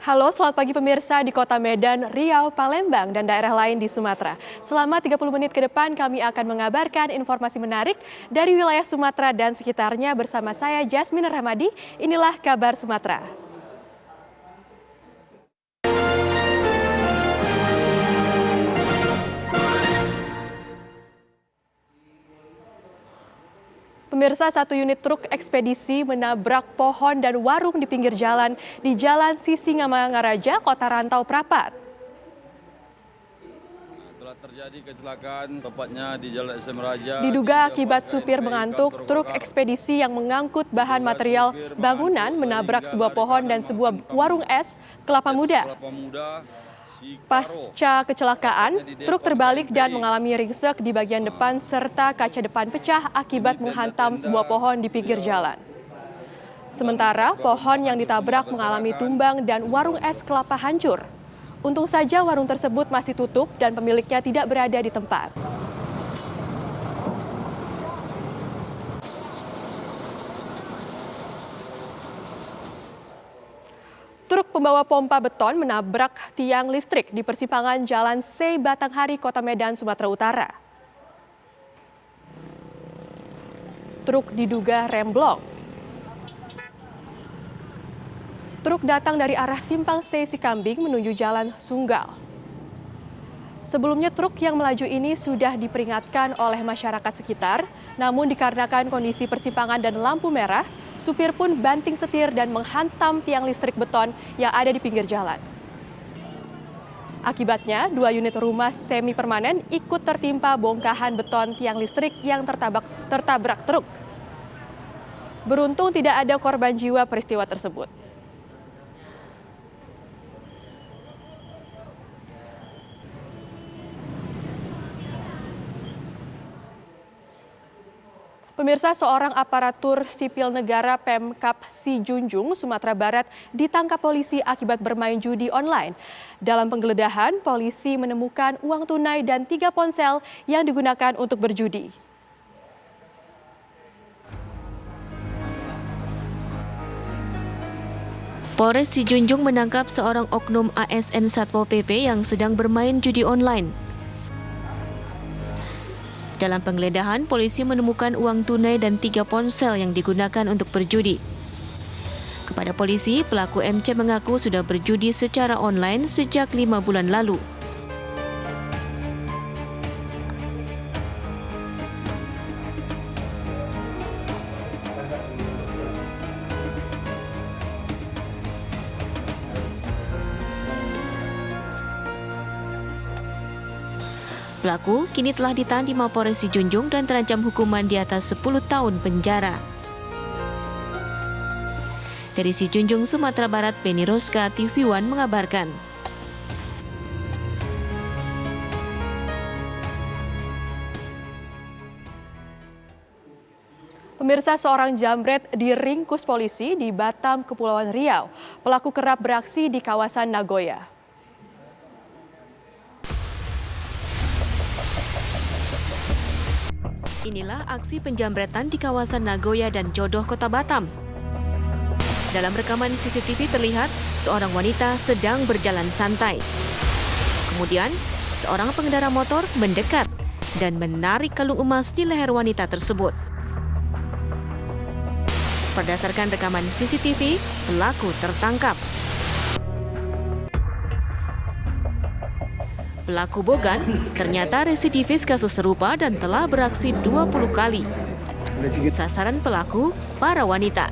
Halo, selamat pagi pemirsa di Kota Medan, Riau, Palembang, dan daerah lain di Sumatera. Selama 30 menit ke depan kami akan mengabarkan informasi menarik dari wilayah Sumatera dan sekitarnya bersama saya Jasmine Rahmadi. Inilah kabar Sumatera. Pemirsa, satu unit truk ekspedisi menabrak pohon dan warung di pinggir jalan di Jalan Sisingamangaraja, Kota Rantau Prapat. Telah terjadi kecelakaan tepatnya di Jalan SM Raja. Diduga akibat supir mengantuk, truk ekspedisi yang mengangkut bahan material bangunan menabrak sebuah pohon dan sebuah warung es kelapa muda. Pasca kecelakaan, truk terbalik dan mengalami ringsek di bagian depan serta kaca depan pecah akibat menghantam sebuah pohon di pinggir jalan. Sementara pohon yang ditabrak mengalami tumbang dan warung es kelapa hancur. Untung saja warung tersebut masih tutup dan pemiliknya tidak berada di tempat. Truk pembawa pompa beton menabrak tiang listrik di persimpangan Jalan C Batanghari, Kota Medan, Sumatera Utara. Truk diduga remblong. Truk datang dari arah Simpang C Sikambing menuju Jalan Sunggal. Sebelumnya truk yang melaju ini sudah diperingatkan oleh masyarakat sekitar, namun dikarenakan kondisi persimpangan dan lampu merah, supir pun banting setir dan menghantam tiang listrik beton yang ada di pinggir jalan. Akibatnya, 2 unit rumah semi permanen ikut tertimpa bongkahan beton tiang listrik yang tertabrak truk. Beruntung tidak ada korban jiwa peristiwa tersebut. Pemirsa, seorang aparatur sipil negara Pemkab Sijunjung, Sumatera Barat ditangkap polisi akibat bermain judi online. Dalam penggeledahan, polisi menemukan uang tunai dan 3 ponsel yang digunakan untuk berjudi. Polres Sijunjung menangkap seorang oknum ASN Satpol PP yang sedang bermain judi online. Dalam penggeledahan, polisi menemukan uang tunai dan 3 ponsel yang digunakan untuk berjudi. Kepada polisi, pelaku MC mengaku sudah berjudi secara online sejak 5 bulan lalu. Pelaku kini telah ditahan di Mapolres Sijunjung dan terancam hukuman di atas 10 tahun penjara. Dari Sijunjung, Sumatera Barat, Beni Roska, TV One mengabarkan. Pemirsa, seorang jambret diringkus polisi di Batam, Kepulauan Riau. Pelaku kerap beraksi di kawasan Nagoya. Inilah aksi penjambretan di kawasan Nagoya dan Jodoh, Kota Batam. Dalam rekaman CCTV terlihat seorang wanita sedang berjalan santai. Kemudian, seorang pengendara motor mendekat dan menarik kalung emas di leher wanita tersebut. Berdasarkan rekaman CCTV, pelaku tertangkap. Pelaku Bogan ternyata residivis kasus serupa dan telah beraksi 20 kali. Sasaran pelaku, para wanita.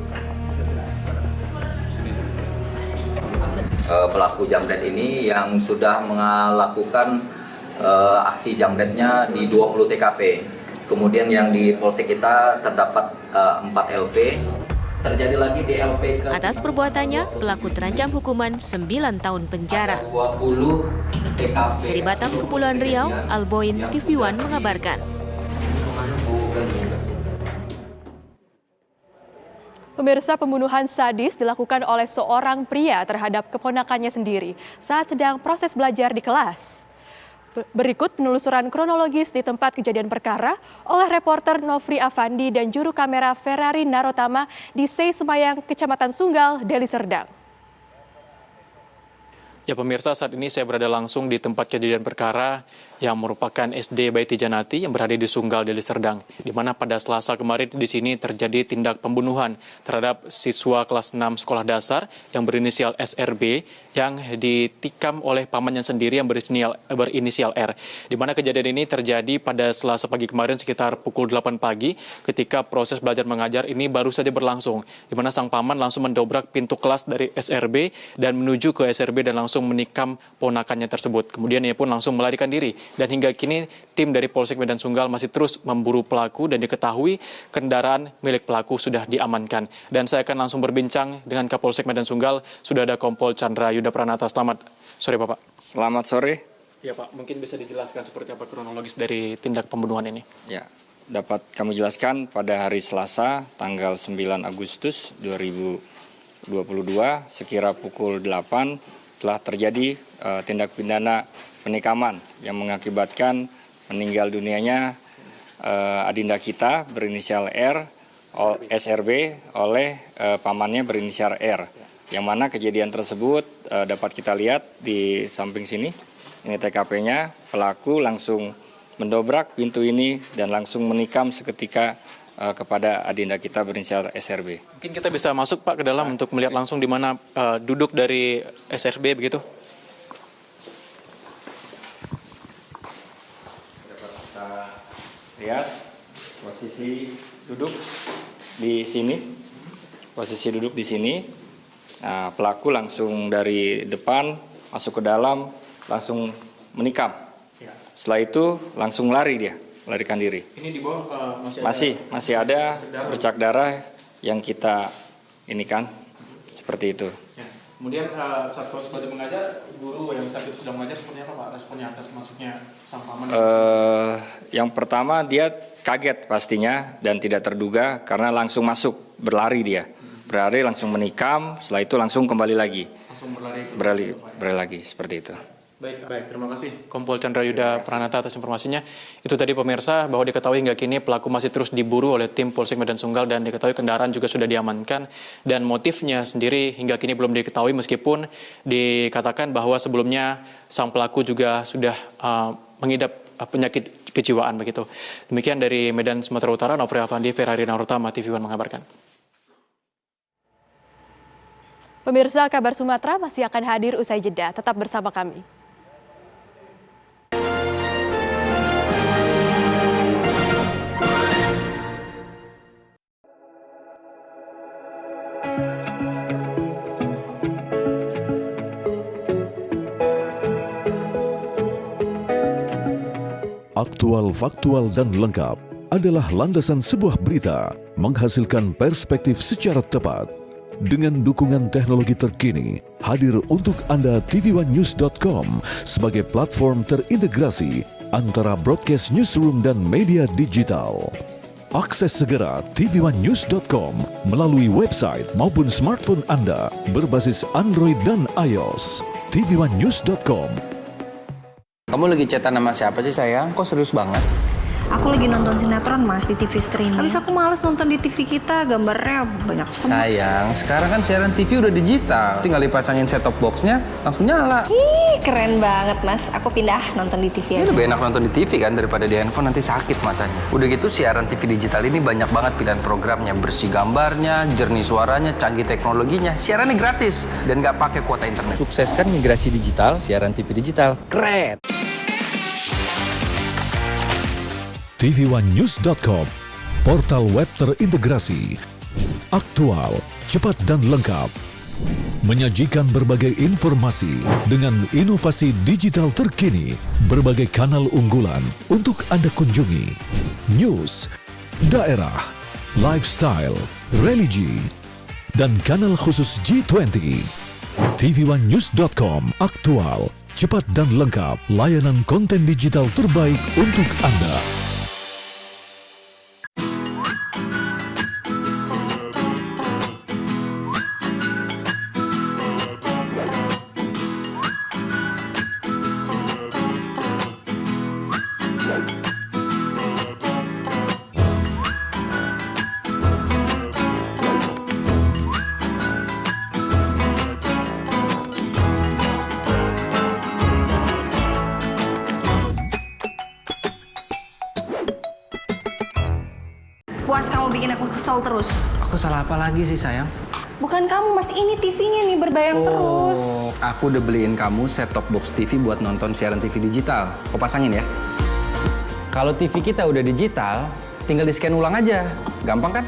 Pelaku jambret ini yang sudah melakukan aksi jambretnya di 20 TKP. Kemudian yang di Polsek kita terdapat 4 LP. Terjadi lagi di LP Atas perbuatannya, pelaku terancam hukuman 9 tahun penjara. 20 TKP. Dari Batam, Kepulauan Riau, Alboin TV One mengabarkan. Pemirsa, pembunuhan sadis dilakukan oleh seorang pria terhadap keponakannya sendiri saat sedang proses belajar di kelas. Berikut penelusuran kronologis di tempat kejadian perkara oleh reporter Nofri Afandi dan juru kamera Ferrari Narotama di Sei Semayang, Kecamatan Sunggal, Deli Serdang. Ya pemirsa, saat ini saya berada langsung di tempat kejadian perkara yang merupakan SD Baiti Janati yang berada di Sunggal, Deli Serdang, di mana pada Selasa kemarin di sini terjadi tindak pembunuhan terhadap siswa kelas 6 sekolah dasar yang berinisial SRB yang ditikam oleh pamannya sendiri yang berinisial R. Di mana kejadian ini terjadi pada Selasa pagi kemarin sekitar pukul 8 pagi ketika proses belajar mengajar ini baru saja berlangsung, di mana sang paman langsung mendobrak pintu kelas dari SRB dan menuju ke SRB dan langsung menikam ponakannya tersebut. Kemudian ia pun langsung melarikan diri dan hingga kini tim dari Polsek Medan Sunggal masih terus memburu pelaku dan diketahui kendaraan milik pelaku sudah diamankan. Dan saya akan langsung berbincang dengan Kapolsek Medan Sunggal, sudah ada Kompol Chandra Yuda Pranata. Selamat sore Bapak. Selamat sore. Ya Pak, mungkin bisa dijelaskan seperti apa kronologis dari tindak pembunuhan ini? Ya, dapat kami jelaskan pada hari Selasa tanggal 9 Agustus 2022 sekira pukul 8 telah terjadi tindak pidana penikaman yang mengakibatkan meninggal dunianya adinda kita berinisial R, SRB oleh pamannya berinisial R. Yang mana kejadian tersebut dapat kita lihat di samping sini. Ini TKP-nya, pelaku langsung mendobrak pintu ini dan langsung menikam seketika kepada adinda kita berinisial SRB. Mungkin kita bisa masuk Pak ke dalam untuk melihat langsung di mana duduk dari SRB begitu. Dapat kita lihat posisi duduk di sini. Posisi duduk di sini. Nah, pelaku langsung dari depan masuk ke dalam, langsung menikam. Setelah itu langsung lari dia, melarikan diri. Ini di bawah masih ada bercak darah yang kita ini kan seperti itu. Ya. Kemudian saat proses belajar mengajar, guru yang saat itu sedang mengajar seperti apa Pak responnya atas masuknya sang paman? Yang pertama dia kaget pastinya dan tidak terduga karena langsung masuk, berlari dia. Berlari langsung menikam, setelah itu langsung kembali lagi. Langsung berlari lagi seperti itu. Baik, terima kasih Kompol Chandra Yuda Pranata atas informasinya. Itu tadi pemirsa bahwa diketahui hingga kini pelaku masih terus diburu oleh tim Polsek Medan Sunggal dan diketahui kendaraan juga sudah diamankan dan motifnya sendiri hingga kini belum diketahui meskipun dikatakan bahwa sebelumnya sang pelaku juga sudah mengidap penyakit kejiwaan begitu. Demikian dari Medan Sumatera Utara, Nofri Afandi, Ferrari Naurutama, TV One mengabarkan. Pemirsa, Kabar Sumatera masih akan hadir usai jeda. Tetap bersama kami. Aktual, faktual, dan lengkap adalah landasan sebuah berita menghasilkan perspektif secara tepat. Dengan dukungan teknologi terkini, hadir untuk Anda tvOneNews.com sebagai platform terintegrasi antara broadcast newsroom dan media digital. Akses segera tvOneNews.com melalui website maupun smartphone Anda berbasis Android dan iOS. tvOneNews.com. Kamu lagi chatan sama siapa sih sayang? Kok serius banget? Aku lagi nonton sinetron Mas di TV streaming. Habis aku males nonton di TV kita, gambarnya banyak semut. Sayang, sekarang kan siaran TV udah digital. Tinggal dipasangin set-top box-nya, langsung nyala. Ih, keren banget Mas. Aku pindah nonton di TV aja. Lebih enak nonton di TV kan daripada di handphone, nanti sakit matanya. Udah gitu siaran TV digital ini banyak banget pilihan programnya. Bersih gambarnya, jernih suaranya, canggih teknologinya. Siarannya gratis dan nggak pakai kuota internet. Sukseskan migrasi digital, siaran TV digital. Keren! tvOneNews.com, portal web terintegrasi, aktual, cepat dan lengkap, menyajikan berbagai informasi dengan inovasi digital terkini, berbagai kanal unggulan untuk Anda kunjungi, news, daerah, lifestyle, religi, dan kanal khusus G20. tvOneNews.com, aktual, cepat dan lengkap, layanan konten digital terbaik untuk Anda. bikin aku kesel terus. Aku salah apa lagi sih sayang? Bukan kamu mas, ini TV-nya nih berbayang terus. Aku udah beliin kamu set-top box TV buat nonton siaran TV digital. Kau pasangin ya. Kalau TV kita udah digital, tinggal di-scan ulang aja. Gampang kan?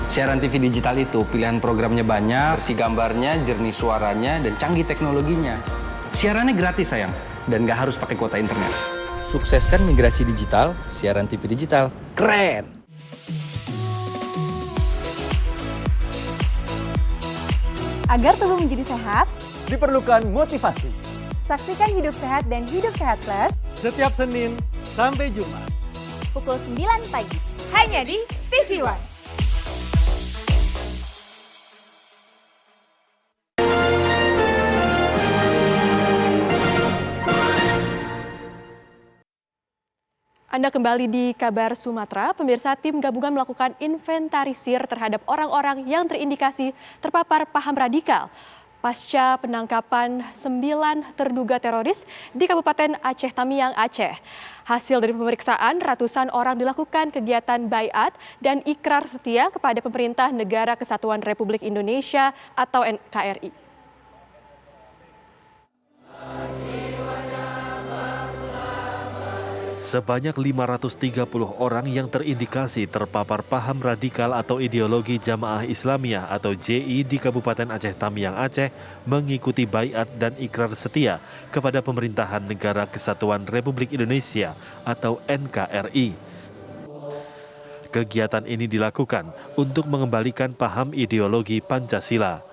Siaran TV digital itu pilihan programnya banyak, bersih gambarnya, jernih suaranya, dan canggih teknologinya. Siarannya gratis sayang, dan nggak harus pakai kuota internet. Sukseskan migrasi digital, siaran TV digital. Keren! Agar tubuh menjadi sehat, diperlukan motivasi. Saksikan Hidup Sehat dan Hidup Sehat Plus Setiap Senin sampai Jumat. pukul 9 pagi. Hanya di TV One. Anda kembali di Kabar Sumatera. Pemirsa, tim gabungan melakukan inventarisir terhadap orang-orang yang terindikasi terpapar paham radikal pasca penangkapan 9 terduga teroris di Kabupaten Aceh Tamiang, Aceh. Hasil dari pemeriksaan, ratusan orang dilakukan kegiatan baiat dan ikrar setia kepada pemerintah Negara Kesatuan Republik Indonesia atau NKRI. Sebanyak 530 orang yang terindikasi terpapar paham radikal atau ideologi Jamaah Islamiyah atau JI di Kabupaten Aceh Tamiang, Aceh mengikuti baiat dan ikrar setia kepada pemerintahan Negara Kesatuan Republik Indonesia atau NKRI. Kegiatan ini dilakukan untuk mengembalikan paham ideologi Pancasila.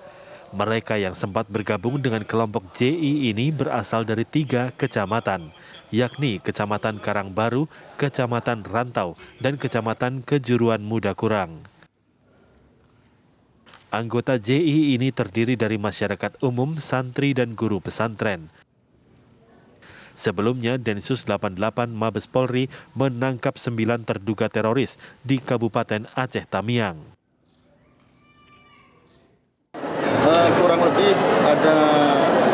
Mereka yang sempat bergabung dengan kelompok JI ini berasal dari 3 kecamatan, yakni Kecamatan Karangbaru, Kecamatan Rantau, dan Kecamatan Kejuruan Muda Kurang. Anggota JI ini terdiri dari masyarakat umum, santri, dan guru pesantren. Sebelumnya, Densus 88 Mabes Polri menangkap 9 terduga teroris di Kabupaten Aceh Tamiang. Kurang lebih ada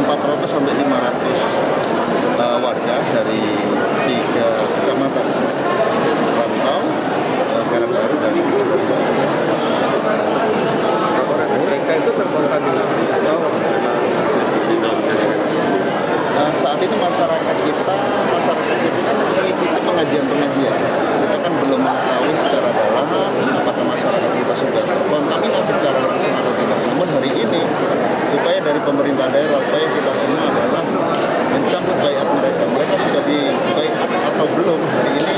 400 sampai 500 warga dari 3 kecamatan, Rantau, Karangbaru, dan mereka itu terkontaminasi atau saat ini masyarakat kita kan mengikuti pengajian-pengajian. Kita kan belum mengetahui secara dalam apakah masyarakat kita sudah terkontaminasi secara langsung atau tidak. Namun hari ini upaya dari pemerintah daerah, upaya kita semua adalah mencabut baiat mereka. Mereka sudah dibaiat atau belum, hari ini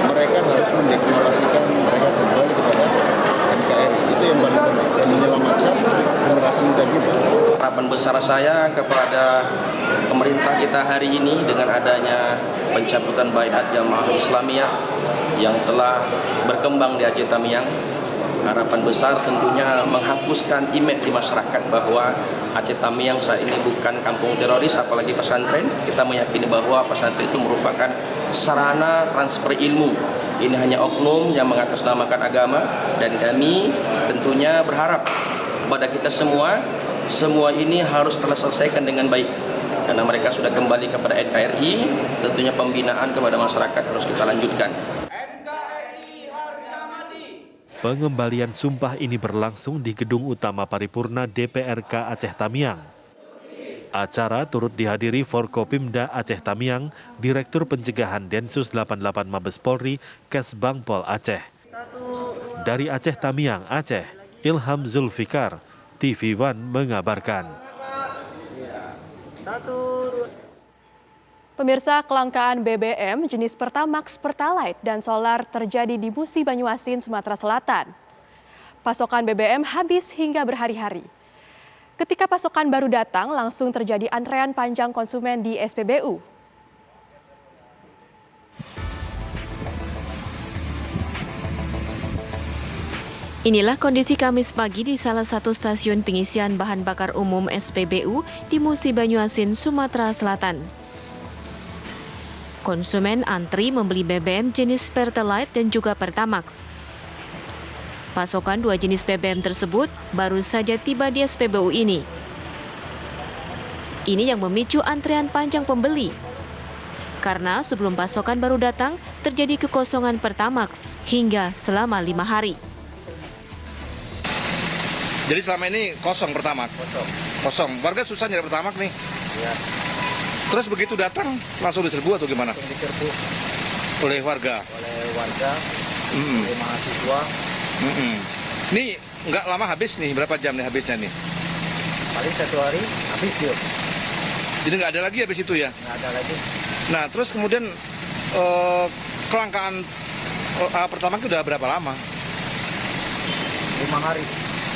mereka harus mendeklarasikan mereka kembali kepada NKRI. Itu yang paling penting dan menyelamatkan generasi muda kita. Harapan besar saya kepada pemerintah kita hari ini dengan adanya pencabutan baiat Jamaah Islamiyah yang telah berkembang di Aceh Tamiang. Harapan besar tentunya menghapuskan image di masyarakat bahwa Aceh Tamiang saat ini bukan kampung teroris, apalagi pesantren. Kita meyakini bahwa pesantren itu merupakan sarana transfer ilmu. Ini hanya oknum yang mengatasnamakan agama, dan kami tentunya berharap kepada kita semua ini harus terselesaikan dengan baik. Karena mereka sudah kembali kepada NKRI, tentunya pembinaan kepada masyarakat harus kita lanjutkan. Pengembalian sumpah ini berlangsung di Gedung Utama Paripurna DPRK Aceh Tamiang. Acara turut dihadiri Forkopimda Aceh Tamiang, Direktur Pencegahan Densus 88 Mabes Polri, Kesbangpol Aceh. Dari Aceh Tamiang, Aceh, Ilham Zulfikar, TV One mengabarkan. Pemirsa, kelangkaan BBM jenis Pertamax, Pertalite, dan solar terjadi di Musi Banyuasin, Sumatera Selatan. Pasokan BBM habis hingga berhari-hari. Ketika pasokan baru datang, langsung terjadi antrean panjang konsumen di SPBU. Inilah kondisi Kamis pagi di salah satu stasiun pengisian bahan bakar umum SPBU di Musi Banyuasin, Sumatera Selatan. Konsumen antri membeli BBM jenis Pertalite dan juga Pertamax. Pasokan 2 jenis BBM tersebut baru saja tiba di SPBU ini. Ini yang memicu antrean panjang pembeli. Karena sebelum pasokan baru datang, terjadi kekosongan Pertamax hingga selama 5 hari. Jadi selama ini kosong Pertamax? Kosong. Warga susah nyari Pertamax nih? Iya. Terus begitu datang langsung diserbu atau gimana? Langsung diserbu. Oleh warga? Oleh warga, oleh mahasiswa. Ini nggak lama habis nih, berapa jam nih habisnya nih? Paling 1 hari habis dia. Jadi nggak ada lagi habis itu ya? Nggak ada lagi. Nah terus kemudian kelangkaan Pertamax itu udah berapa lama? 5 hari.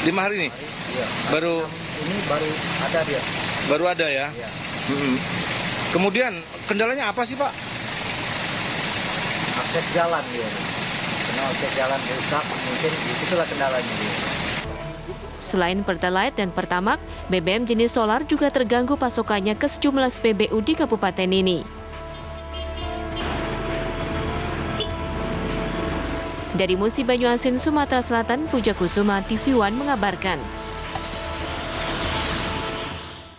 5 hari nih? Iya. Baru ini baru ada dia. Baru ada ya? Iya. Kemudian kendalanya apa sih Pak? Akses jalan dia. Karena akses jalan rusak, mungkin itulah kendalanya dia. Selain Pertalite dan Pertamax, BBM jenis solar juga terganggu pasokannya ke sejumlah SPBU di kabupaten ini. Dari Musi Banyuasin, Sumatera Selatan, Puja Kusuma, TV One mengabarkan.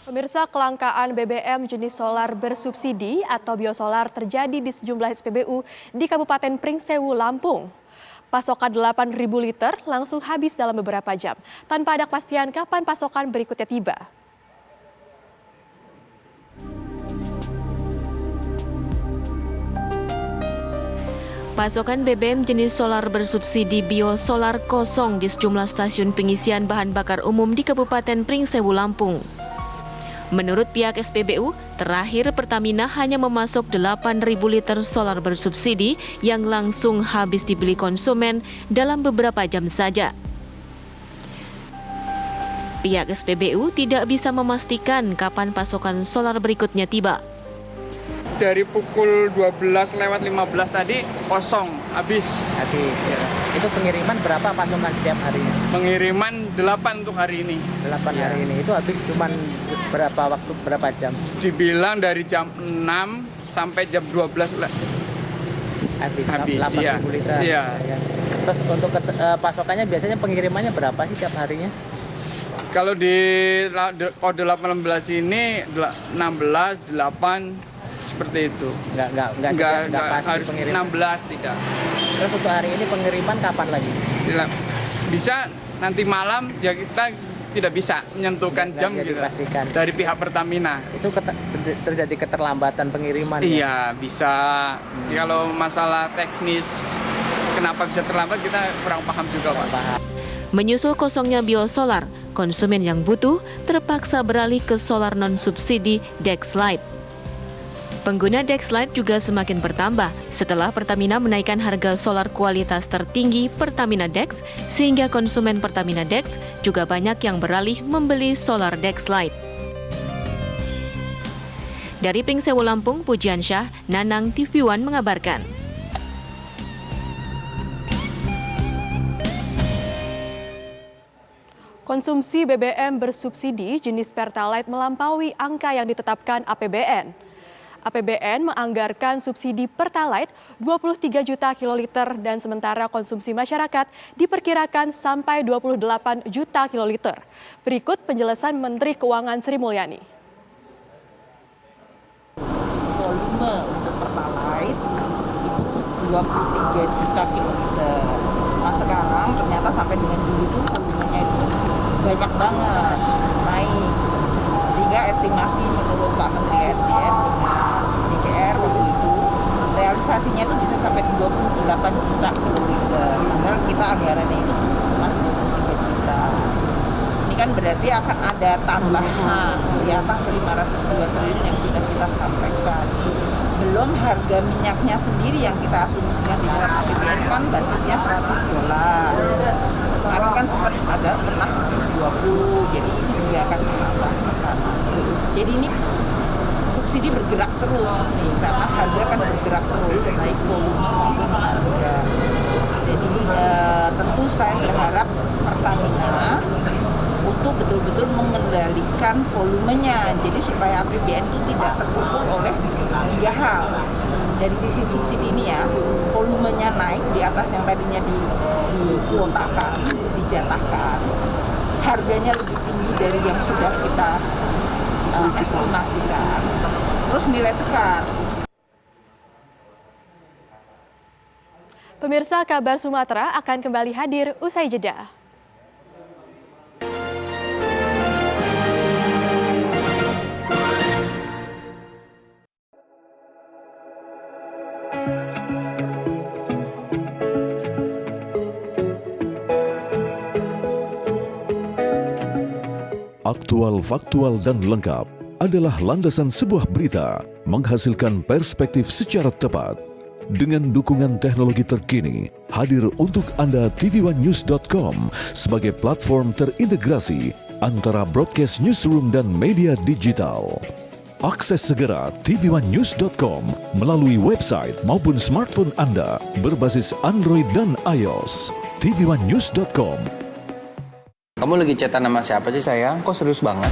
Pemirsa, kelangkaan BBM jenis solar bersubsidi atau biosolar terjadi di sejumlah SPBU di Kabupaten Pringsewu, Lampung. Pasokan 8.000 liter langsung habis dalam beberapa jam, tanpa ada kepastian kapan pasokan berikutnya tiba. Pasokan BBM jenis solar bersubsidi biosolar kosong di sejumlah stasiun pengisian bahan bakar umum di Kabupaten Pringsewu, Lampung. Menurut pihak SPBU, terakhir Pertamina hanya memasok 8.000 liter solar bersubsidi yang langsung habis dibeli konsumen dalam beberapa jam saja. Pihak SPBU tidak bisa memastikan kapan pasokan solar berikutnya tiba. Dari pukul 12 lewat 15 tadi kosong, habis. Ya. Itu pengiriman berapa pasokan setiap harinya? Pengiriman 8 untuk hari ini. 8 hari ini. Itu habis cuman berapa waktu, berapa jam? Dibilang dari jam 6 sampai jam 12 habis 8.000 ya. liter. Iya. Ya. Terus untuk pasokannya biasanya pengirimannya berapa sih tiap harinya? Kalau di kode 18 ini 16, 8 seperti itu. Enggak harus pengiriman. 16 tidak. Terus untuk hari ini pengiriman kapan lagi? Bisa nanti malam, ya kita tidak bisa menyentuhkan jam gitu dari pihak Pertamina. Itu terjadi keterlambatan pengiriman? Iya, bisa. Kalau masalah teknis kenapa bisa terlambat kita kurang paham juga, Pak. Menyusul kosongnya biosolar, konsumen yang butuh terpaksa beralih ke solar non-subsidi Dexlite. Pengguna Dexlite juga semakin bertambah setelah Pertamina menaikkan harga solar kualitas tertinggi Pertamina Dex, sehingga konsumen Pertamina Dex juga banyak yang beralih membeli solar Dexlite. Dari Pringsewu, Lampung, Pujian Syah, Nanang, TV One mengabarkan. Konsumsi BBM bersubsidi jenis Pertalite melampaui angka yang ditetapkan APBN. APBN menganggarkan subsidi Pertalite 23 juta kiloliter dan sementara konsumsi masyarakat diperkirakan sampai 28 juta kiloliter. Berikut penjelasan Menteri Keuangan Sri Mulyani. Volume untuk Pertalite itu 23 juta kiloliter. Nah sekarang ternyata sampai dengan Juli itu volumenya itu banyak banget naik. Sehingga estimasi menurut Pak Menteri SDM DPR waktu itu realisasinya itu bisa sampai 28 juta kiloliter. Padahal kita anggarannya itu cuma 23 juta. Ini kan berarti akan ada tambahan di atas 502 triliun yang sudah kita sampaikan. Belum harga minyaknya sendiri yang kita asumsikan di dalam APBN kan basisnya $100. Kemarin kan sempat ada pernah 120, jadi ini juga akan menambah. Jadi ini subsidi bergerak terus nih, karena harga kan bergerak terus, naik volume maupun harga. Jadi tentu saya berharap Pertamina untuk betul-betul mengendalikan volumenya, jadi supaya APBN itu tidak terpukul oleh 3 hal. Dari sisi subsidi ini ya, volumenya naik di atas yang tadinya dikuotakan, dijatahkan, harganya lebih tinggi dari yang sudah kita estimasikan, terus nilai tukar. Pemirsa, kabar Sumatera akan kembali hadir usai jeda. Aktual, faktual, dan lengkap adalah landasan sebuah berita menghasilkan perspektif secara tepat. Dengan dukungan teknologi terkini, hadir untuk Anda tvOneNews.com sebagai platform terintegrasi antara broadcast newsroom dan media digital. Akses segera tvOneNews.com melalui website maupun smartphone Anda berbasis Android dan iOS. tvOneNews.com. Kamu lagi chatan sama siapa sih sayang? Kok serius banget?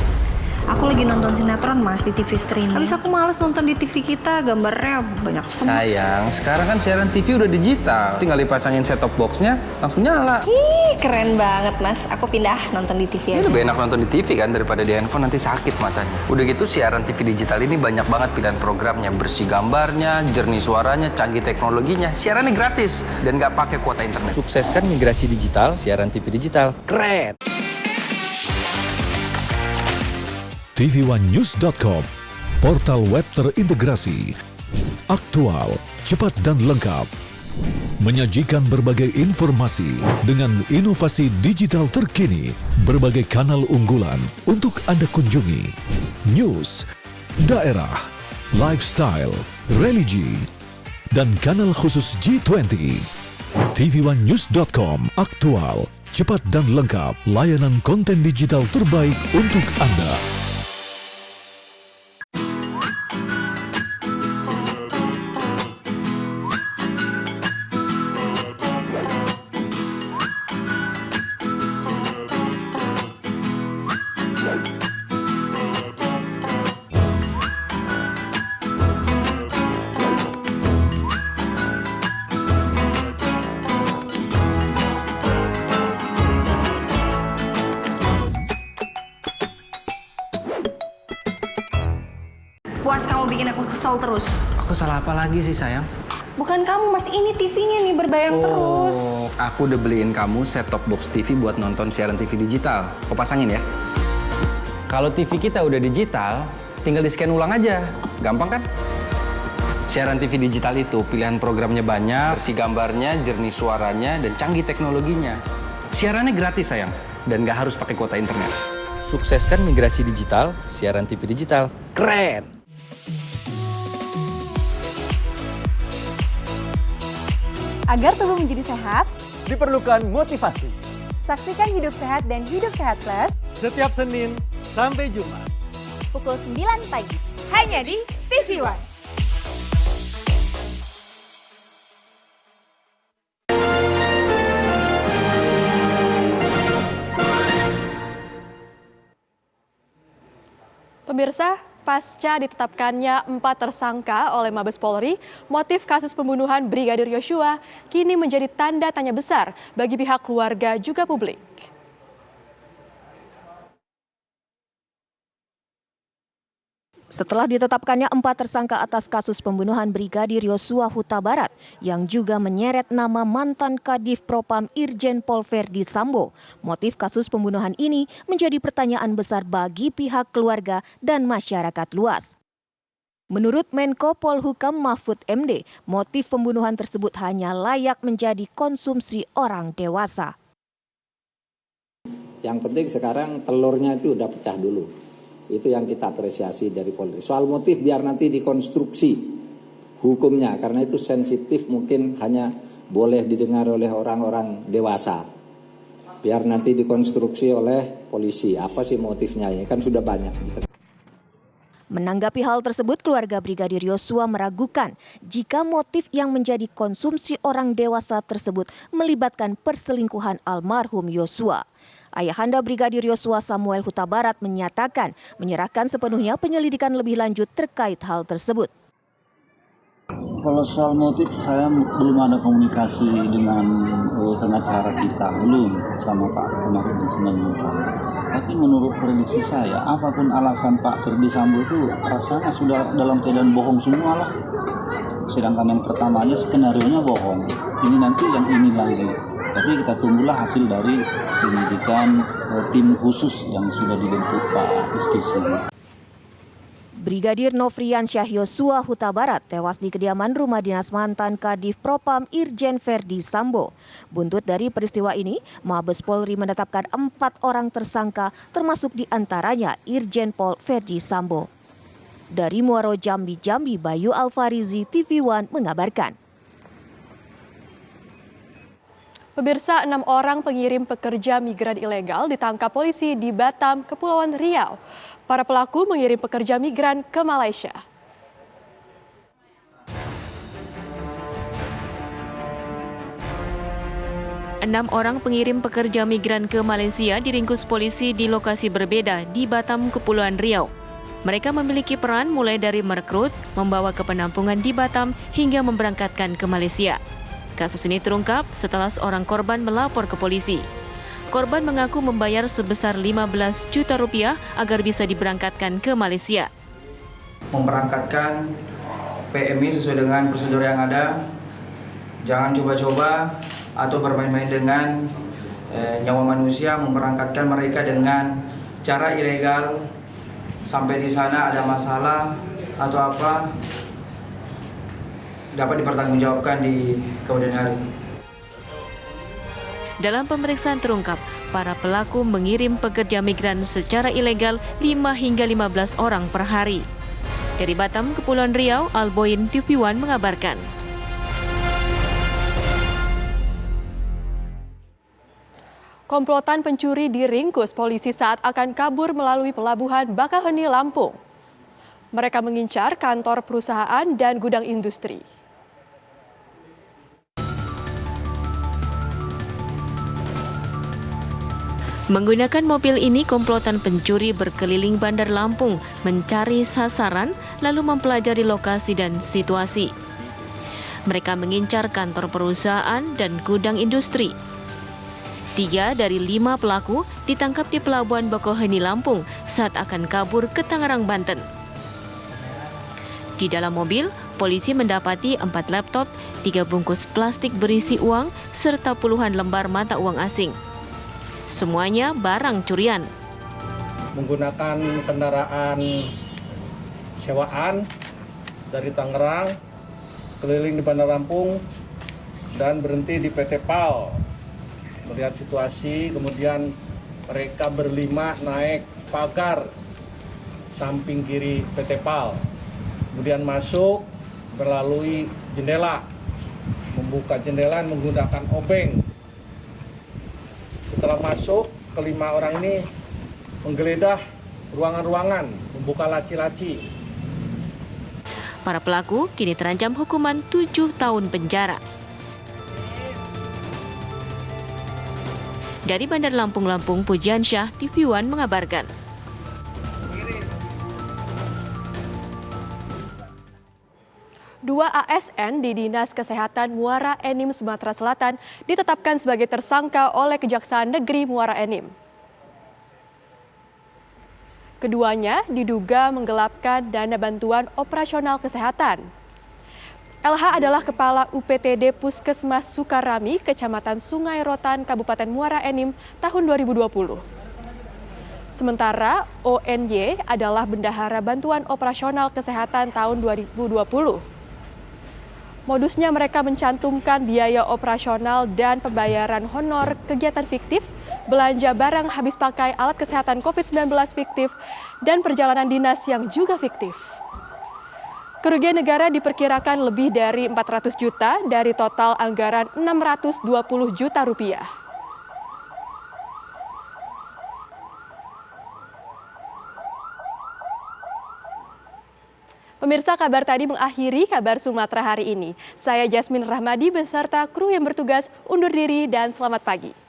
Aku lagi nonton sinetron mas di TV streaming. Habis aku males nonton di TV kita, gambarnya banyak semut. Sayang, sekarang kan siaran TV udah digital. Tinggal dipasangin set-top box-nya, langsung nyala. Ih, keren banget mas. Aku pindah nonton di TV aja. Lebih enak nonton di TV kan daripada di handphone, nanti sakit matanya. Udah gitu siaran TV digital ini banyak banget pilihan programnya. Bersih gambarnya, jernih suaranya, canggih teknologinya. Siarannya gratis dan nggak pakai kuota internet. Sukseskan migrasi digital, siaran TV digital. Keren! tvOneNews.com, portal web terintegrasi, aktual, cepat dan lengkap, menyajikan berbagai informasi dengan inovasi digital terkini, berbagai kanal unggulan untuk Anda kunjungi, news, daerah, lifestyle, religi, dan kanal khusus G20. tvOneNews.com, aktual, cepat dan lengkap, layanan konten digital terbaik untuk Anda. Puas kamu bikin aku kesel terus. Aku salah apa lagi sih sayang? Bukan kamu mas, ini TV-nya nih berbayang terus. Oh, aku udah beliin kamu set-top box TV buat nonton siaran TV digital. Kau pasangin ya. Kalau TV kita udah digital, tinggal di-scan ulang aja. Gampang kan? Siaran TV digital itu pilihan programnya banyak, bersih gambarnya, jernih suaranya, dan canggih teknologinya. Siarannya gratis sayang, dan nggak harus pakai kuota internet. Sukseskan migrasi digital, siaran TV digital. Keren! Agar tubuh menjadi sehat, diperlukan motivasi. Saksikan Hidup Sehat dan Hidup Sehat Plus Setiap Senin sampai Jumat. pukul 9 pagi. Hanya di TV One. Pemirsa, pasca ditetapkannya 4 tersangka oleh Mabes Polri, motif kasus pembunuhan Brigadir Yosua kini menjadi tanda tanya besar bagi pihak keluarga juga publik. Setelah ditetapkannya 4 tersangka atas kasus pembunuhan Brigadir Yosua Huta Barat yang juga menyeret nama mantan Kadif Propam Irjen Pol Verdi Sambo, motif kasus pembunuhan ini menjadi pertanyaan besar bagi pihak keluarga dan masyarakat luas. Menurut Menko Polhukam Mahfud MD, motif pembunuhan tersebut hanya layak menjadi konsumsi orang dewasa. Yang penting sekarang telurnya itu udah pecah dulu. Itu yang kita apresiasi dari Polri. Soal motif biar nanti dikonstruksi hukumnya, karena itu sensitif, mungkin hanya boleh didengar oleh orang-orang dewasa. Biar nanti dikonstruksi oleh polisi, apa sih motifnya, ini kan sudah banyak. Menanggapi hal tersebut, keluarga Brigadir Yosua meragukan jika motif yang menjadi konsumsi orang dewasa tersebut melibatkan perselingkuhan almarhum Yosua. Ayahanda Brigadir Yosua Samuel Huta Barat menyatakan menyerahkan sepenuhnya penyelidikan lebih lanjut terkait hal tersebut. Kalau soal motif, saya belum ada komunikasi dengan pengacara kita, belum sama Pak Komarudin Simanjuntak. Tapi menurut prediksi saya, apapun alasan Pak Ferdi Sambo itu rasanya sudah dalam keadaan bohong semua lah. Sedangkan yang pertama aja skenario-nya bohong. Ini nanti yang ini lagi. Tapi kita tunggulah hasil dari penyidikan tim khusus yang sudah dibentuk Pak Istisi. Brigadir Nofrian Syah Yosua Huta Barat tewas di kediaman rumah dinas mantan Kadif Propam Irjen Verdi Sambo. Buntut dari peristiwa ini, Mabes Polri menetapkan 4 orang tersangka termasuk diantaranya Irjen Pol Verdi Sambo. Dari Muaro Jambi, Bayu Alfarizi, TV One mengabarkan. Pemirsa, 6 orang pengirim pekerja migran ilegal ditangkap polisi di Batam, Kepulauan Riau. Para pelaku mengirim pekerja migran ke Malaysia. Enam orang pengirim pekerja migran ke Malaysia diringkus polisi di lokasi berbeda di Batam, Kepulauan Riau. Mereka memiliki peran mulai dari merekrut, membawa ke penampungan di Batam hingga memberangkatkan ke Malaysia. Kasus ini terungkap setelah seorang korban melapor ke polisi. Korban mengaku membayar sebesar 15 juta rupiah agar bisa diberangkatkan ke Malaysia. Memberangkatkan PMI sesuai dengan prosedur yang ada. Jangan coba-coba atau bermain-main dengan nyawa manusia, memberangkatkan mereka dengan cara ilegal. Sampai di sana ada masalah atau apa, dapat dipertanggungjawabkan di kemudian hari. Dalam pemeriksaan terungkap, para pelaku mengirim pekerja migran secara ilegal 5 hingga 15 orang per hari. Dari Batam, Kepulauan Riau, Alboin TV One mengabarkan. Komplotan pencuri diringkus polisi saat akan kabur melalui pelabuhan Bakaheni, Lampung. Mereka mengincar kantor perusahaan dan gudang industri. Menggunakan mobil ini, komplotan pencuri berkeliling Bandar Lampung mencari sasaran lalu mempelajari lokasi dan situasi. Mereka mengincar kantor perusahaan dan gudang industri. 3 dari 5 pelaku ditangkap di Pelabuhan Bakauheni, Lampung saat akan kabur ke Tangerang, Banten. Di dalam mobil, polisi mendapati 4 laptop, 3 bungkus plastik berisi uang, serta puluhan lembar mata uang asing. Semuanya barang curian. Menggunakan kendaraan sewaan dari Tangerang, keliling di Bandar Lampung, dan berhenti di PT PAL. Melihat situasi, kemudian mereka berlima naik pagar samping kiri PT PAL. Kemudian masuk melalui jendela, membuka jendela menggunakan obeng. Setelah masuk, kelima orang ini menggeledah ruangan-ruangan, membuka laci-laci. Para pelaku kini terancam hukuman 7 tahun penjara. Dari Bandar Lampung, Pujian Syah, TV One mengabarkan. Dua ASN di Dinas Kesehatan Muara Enim, Sumatera Selatan ditetapkan sebagai tersangka oleh Kejaksaan Negeri Muara Enim. Keduanya diduga menggelapkan dana bantuan operasional kesehatan. LH adalah Kepala UPTD Puskesmas Sukarami, Kecamatan Sungai Rotan, Kabupaten Muara Enim tahun 2020. Sementara ONY adalah Bendahara Bantuan Operasional Kesehatan tahun 2020. Modusnya mereka mencantumkan biaya operasional dan pembayaran honor kegiatan fiktif, belanja barang habis pakai alat kesehatan COVID-19 fiktif, dan perjalanan dinas yang juga fiktif. Kerugian negara diperkirakan lebih dari 400 juta dari total anggaran 620 juta rupiah. Pemirsa, kabar tadi mengakhiri kabar Sumatera hari ini. Saya Jasmine Rahmadi beserta kru yang bertugas undur diri dan selamat pagi.